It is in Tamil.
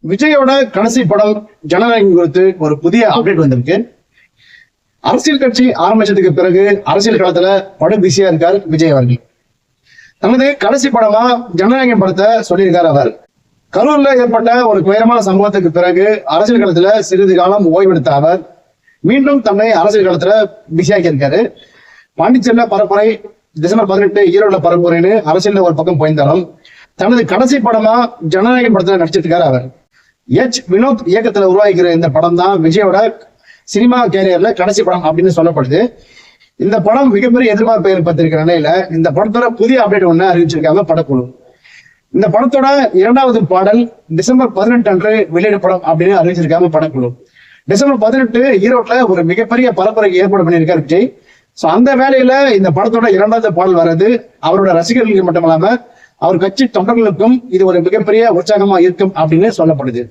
விஜயோட கடைசி படம் ஜனநாயகம் குறித்து ஒரு புதிய அப்டேட் வந்திருக்கு. அரசியல் கட்சி ஆரம்பிச்சதுக்கு பிறகு அரசியல் களத்துல படம் பிஸியா இருக்கார் விஜய் அவர்கள். தனது கடைசி படமா ஜனநாயகம் படத்தை சொல்லியிருக்கார் அவர். கரூர்ல ஏற்பட்ட ஒரு துயரமான சம்பவத்துக்கு பிறகு அரசியல் களத்துல சிறிது காலம் ஓய்வெடுத்த அவர் மீண்டும் தன்னை அரசியல் களத்துல பிஸியாக்கி இருக்காரு. பாண்டிச்சேரியில பரப்புரை, டிசம்பர் 18 ஈரோடுல பரப்புரைன்னு அரசியல்ல ஒரு பக்கம் போயிருந்தாலும் தனது கடைசி படமா ஜனநாயகம் படத்துல நடிச்சிட்டு இருக்காரு அவர். வினோத் இயக்கத்துல உருவாகிக்கிற இந்த படம் தான் விஜயோட சினிமா கேரியர்ல கடைசி படம் அப்படின்னு சொல்லப்படுது. இந்த படம் மிகப்பெரிய எதிர்பார்ப்பு ஏற்பட்டிருக்கிற நிலையில இந்த படத்தோட புதிய அப்டேட் ஒண்ணு அறிவிச்சிருக்காங்க படக்குழு. இந்த படத்தோட 2வது பாடல் டிசம்பர் 18 அன்று வெளியிடப்படும் அப்படின்னு அறிவிச்சிருக்காங்க படக்குழு. டிசம்பர் 18 ஈரோட்ல ஒரு மிகப்பெரிய பரப்புரைக்கு ஏற்பாடு பண்ணியிருக்காரு விஜய். சோ அந்த வேலையில இந்த படத்தோட 2வது பாடல் வர்றது அவரோட ரசிகர்களுக்கு மட்டுமல்லாம அவர் கட்சி தொண்டர்களுக்கும் இது ஒரு மிகப்பெரிய உற்சாகமா இருக்கும் அப்படின்னு சொல்லப்படுது.